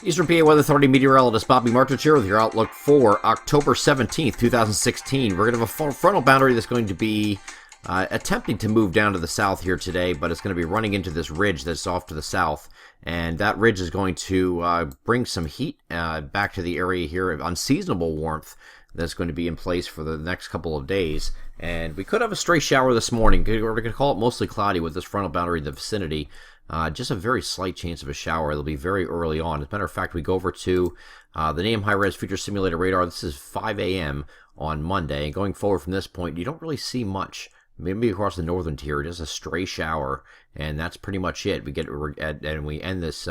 Eastern PA Weather Authority meteorologist Bobby Martrich here with your outlook for October 17th, 2016. We're going to have a frontal boundary that's going to be attempting to move down to the south here today, but it's going to be running into this ridge that's off to the south. And that ridge is going to bring some heat back to the area here, unseasonable warmth that's going to be in place for the next couple of days. And we could have a stray shower this morning. We're going to call it mostly cloudy with this frontal boundary in the vicinity. Just a very slight chance of a shower. It'll be very early on. As a matter of fact, we go over to the NAM High-Res Future Simulator Radar. This is 5 a.m. on Monday. And going forward from this point, you don't really see much. Maybe across the northern tier, just a stray shower, and that's pretty much it. We end this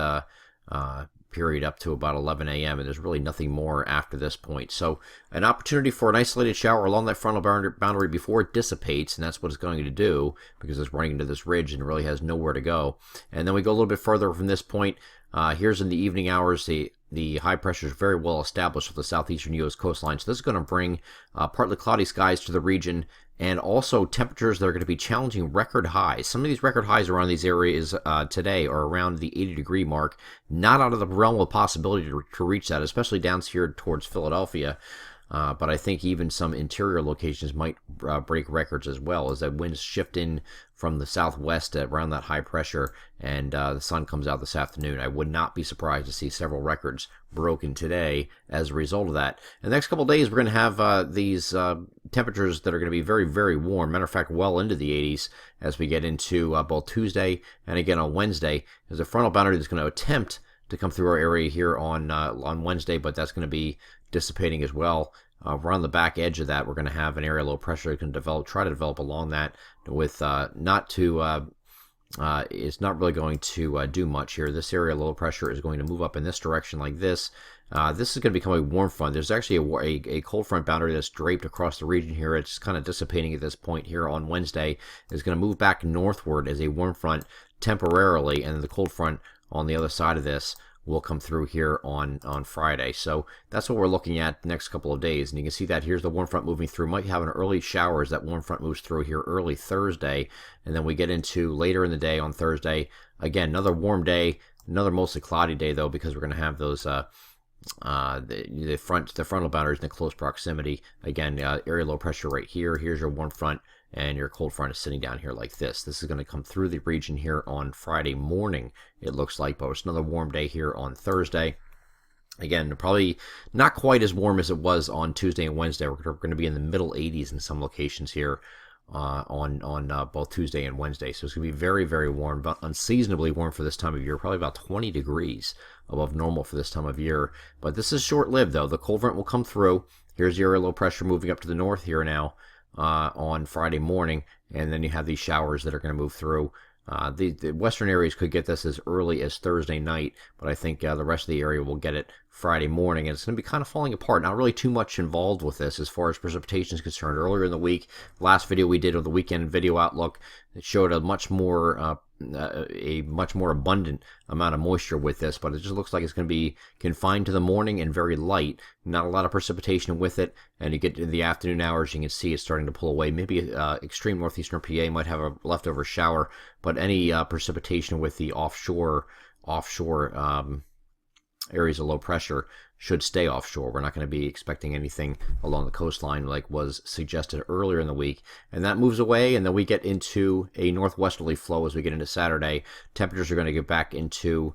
period up to about 11 a.m., and there's really nothing more after this point. So an opportunity for an isolated shower along that frontal boundary before it dissipates, and that's what it's going to do because it's running into this ridge and really has nowhere to go. And then we go a little bit further from this point. Here's in the evening hours, the high pressure is very well established with the southeastern U.S. coastline. So this is going to bring partly cloudy skies to the region, and also temperatures that are going to be challenging record highs. Some of these record highs around these areas today are around the 80-degree mark. Not out of the realm of possibility to reach that, especially down here towards Philadelphia. But I think even some interior locations might break records as well as the winds shift in from the southwest around that high pressure, and the sun comes out this afternoon. I would not be surprised to see several records broken today as a result of that. In the next couple of days, we're going to have these temperatures that are going to be very, very warm. Matter of fact, well into the 80s as we get into both Tuesday and again on Wednesday. There's a frontal boundary that's going to attempt to come through our area here on Wednesday, but that's going to be dissipating as well. We're on the back edge of that. We're going to have an area low pressure that can try to develop along that with it's not really going to do much here. This area low pressure is going to move up in this direction like this. This is going to become a warm front. There's actually a cold front boundary that's draped across the region here. It's kind of dissipating at this point here on Wednesday. It's going to move back northward as a warm front temporarily, and then the cold front on the other side of this will come through here on Friday. So that's what we're looking at the next couple of days. And you can see that here's the warm front moving through. Might have an early shower as that warm front moves through here early Thursday. And then we get into later in the day on Thursday. Again, another warm day, another mostly cloudy day though, because we're going to have those the frontal boundaries in the close proximity. Again, area low pressure right here. Here's your warm front, and your cold front is sitting down here like this. This is going to come through the region here on Friday morning, it looks like, but it's another warm day here on Thursday. Again, probably not quite as warm as it was on Tuesday and Wednesday. We're going to be in the middle 80s in some locations here on both Tuesday and Wednesday. So it's going to be very, very warm, but unseasonably warm for this time of year, probably about 20 degrees above normal for this time of year. But this is short-lived, though. The cold front will come through. Here's the area low pressure moving up to the north here now on Friday morning, and then you have these showers that are going to move through. The western areas could get this as early as Thursday night, but I think the rest of the area will get it Friday morning, and it's going to be kind of falling apart. Not really too much involved with this as far as precipitation is concerned. Earlier in the week, last video we did of the weekend video outlook, it showed a much more abundant amount of moisture with this, but it just looks like it's going to be confined to the morning and very light. Not a lot of precipitation with it, and you get to the afternoon hours, you can see it's starting to pull away. Maybe extreme northeastern PA might have a leftover shower, but any precipitation with the offshore areas of low pressure should stay offshore. We're not going to be expecting anything along the coastline like was suggested earlier in the week. And that moves away, and then we get into a northwesterly flow as we get into Saturday. Temperatures are going to get back into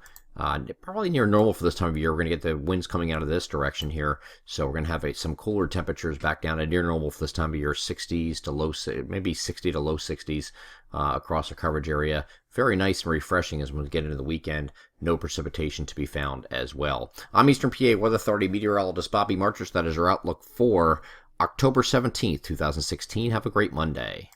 probably near normal for this time of year. We're going to get the winds coming out of this direction here. So we're going to have some cooler temperatures back down to near normal for this time of year, 60s to low, maybe 60 to low 60s across the coverage area. Very nice and refreshing as we get into the weekend. No precipitation to be found as well. I'm Eastern PA Weather Authority meteorologist Bobby Martrich. That is your outlook for October 17th, 2016. Have a great Monday.